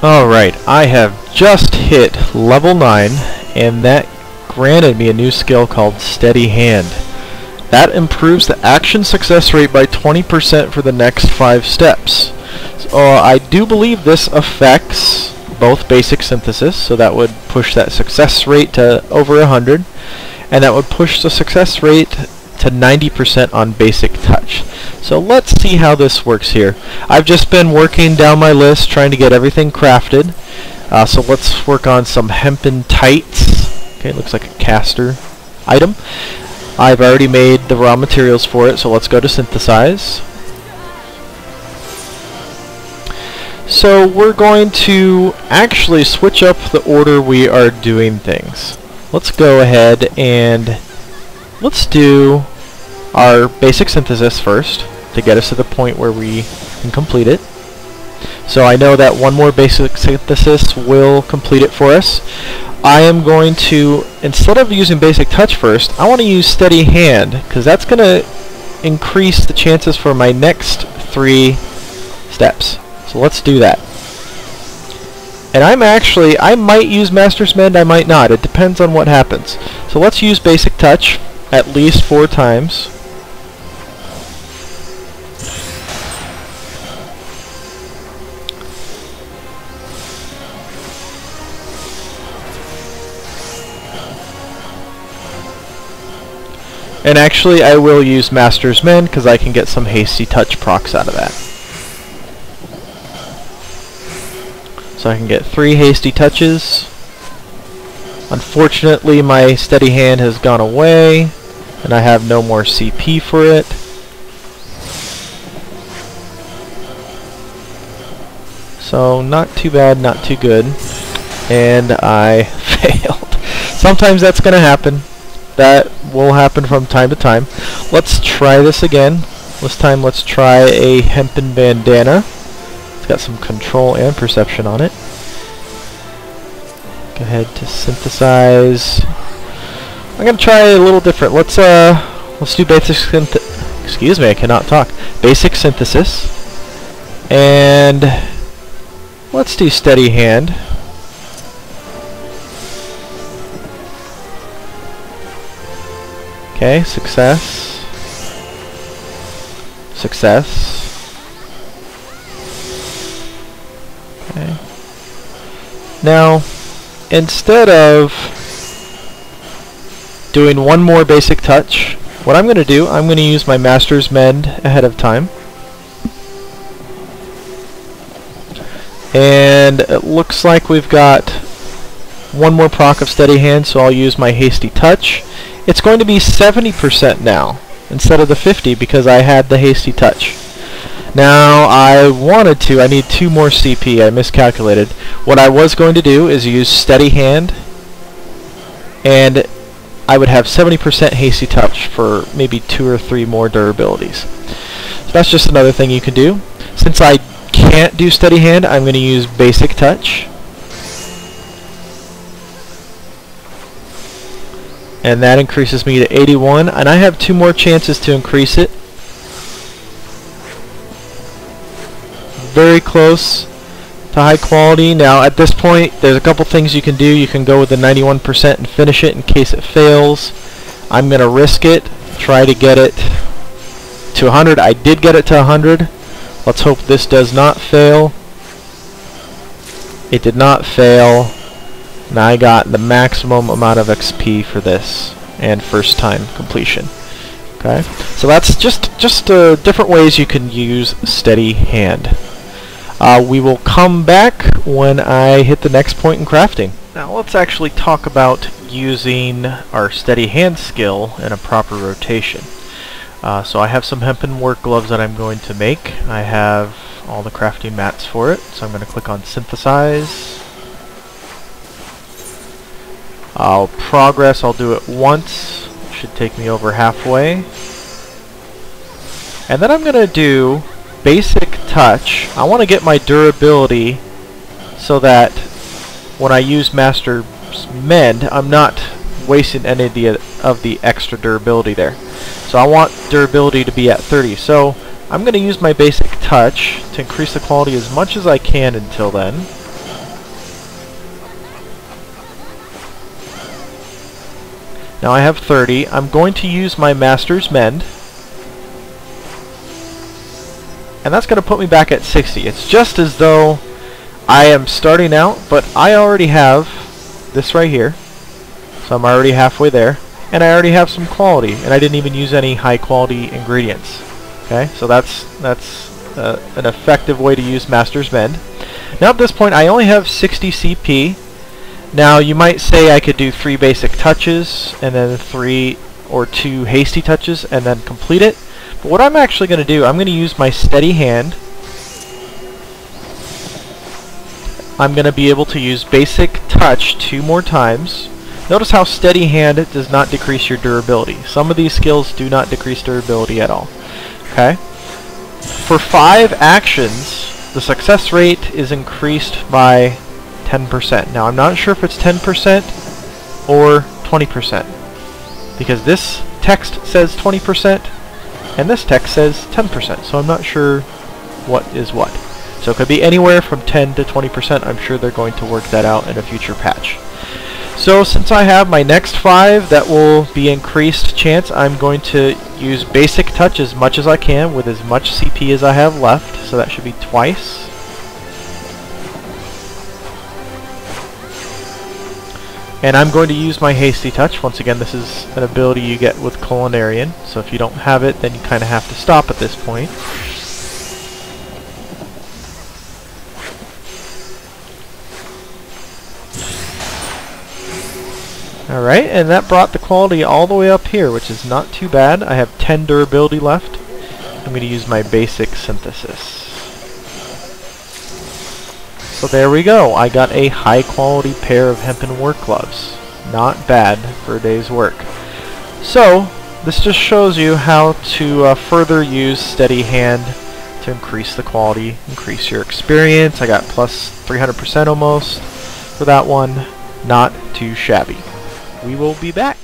Alright, I have just hit level 9, and that granted me a new skill called Steady Hand. That improves the action success rate by 20% for the next 5 steps. So I do believe this affects both basic synthesis, so that would push that success rate to over 100, and that would push the success rate to 90% on basic touch. So let's see how this works here. I've just been working down my list trying to get everything crafted. So let's work on some hempen tights. Okay, looks like a caster item. I've already made the raw materials for it, so let's go to synthesize. So we're going to actually switch up the order we are doing things. Let's go ahead and let's do our basic synthesis first to get us to the point where we can complete it. So I know that one more basic synthesis will complete it for us. I am going to, instead of using basic touch first, I want to use steady hand, because that's going to increase the chances for my next 3 steps. So let's do that. And I might use Master's Mend, I might not. It depends on what happens. So let's use basic touch at least 4 times. And actually I will use Master's Mend because I can get some hasty touch procs out of that. So I can get 3 hasty touches. Unfortunately my steady hand has gone away and I have no more CP for it. So not too bad, not too good. And I failed. Sometimes that's going to happen. That will happen from time to time. Let's try this again. This time let's try a hempen bandana. It's got some control and perception on it. Go ahead to synthesize. I'm gonna try a little different. Let's do basic excuse me, I cannot talk. Basic synthesis. And let's do steady hand. Okay, success. Success. Okay. Now, instead of doing one more basic touch, what I'm going to do, I'm going to use my Master's Mend ahead of time. And it looks like we've got one more proc of steady hand, so I'll use my hasty touch. It's going to be 70% now instead of the 50 because I had the hasty touch. Now I need 2 more CP. I miscalculated. What I was going to do is use steady hand and I would have 70% hasty touch for maybe 2 or 3 more durabilities. So that's just another thing you can do. Since I can't do steady hand, I'm going to use basic touch. And that increases me to 81, and I have 2 more chances to increase it. Very close to high quality. Now at this point there's a couple things you can do. You can go with the 91% and finish it in case it fails. I'm gonna risk it, try to get it to 100. I did get it to 100. Let's hope this does not fail. It did not fail. And I got the maximum amount of XP for this and first time completion. Okay, so that's just different ways you can use steady hand. We will come back when I hit the next point in crafting. Now let's actually talk about using our steady hand skill in a proper rotation. So I have some hempen work gloves that I'm going to make. I have all the crafting mats for it, so I'm going to click on synthesize. I'll progress, I'll do it once. It should take me over halfway. And then I'm going to do basic touch. I want to get my durability so that when I use Master's Mend, I'm not wasting any of the extra durability there. So I want durability to be at 30. So I'm going to use my basic touch to increase the quality as much as I can until then. Now I have 30. I'm going to use my Master's Mend. And that's going to put me back at 60. It's just as though I am starting out, but I already have this right here. So I'm already halfway there. And I already have some quality, and I didn't even use any high quality ingredients. Okay, so that's an effective way to use Master's Mend. Now at this point I only have 60 CP. Now you might say I could do 3 basic touches and then 3 or 2 hasty touches and then complete it. But what I'm actually going to do, I'm going to use my steady hand. I'm going to be able to use basic touch 2 more times. Notice how steady hand does not decrease your durability. Some of these skills do not decrease durability at all. Okay? For 5 actions, the success rate is increased by 10%. Now I'm not sure if it's 10% or 20%, because this text says 20% and this text says 10%, so I'm not sure what is what. So it could be anywhere from 10 to 20%. I'm sure they're going to work that out in a future patch. So since I have my next 5 that will be increased chance, I'm going to use basic touch as much as I can with as much CP as I have left, so that should be twice. And I'm going to use my hasty touch. Once again, this is an ability you get with Culinarian, so if you don't have it, then you kind of have to stop at this point. Alright, and that brought the quality all the way up here, which is not too bad. I have 10 durability left. I'm going to use my basic synthesis. So there we go. I got a high quality pair of hempen work gloves. Not bad for a day's work. So this just shows you how to further use steady hand to increase the quality, increase your experience. I got plus 300% almost for that one. Not too shabby. We will be back.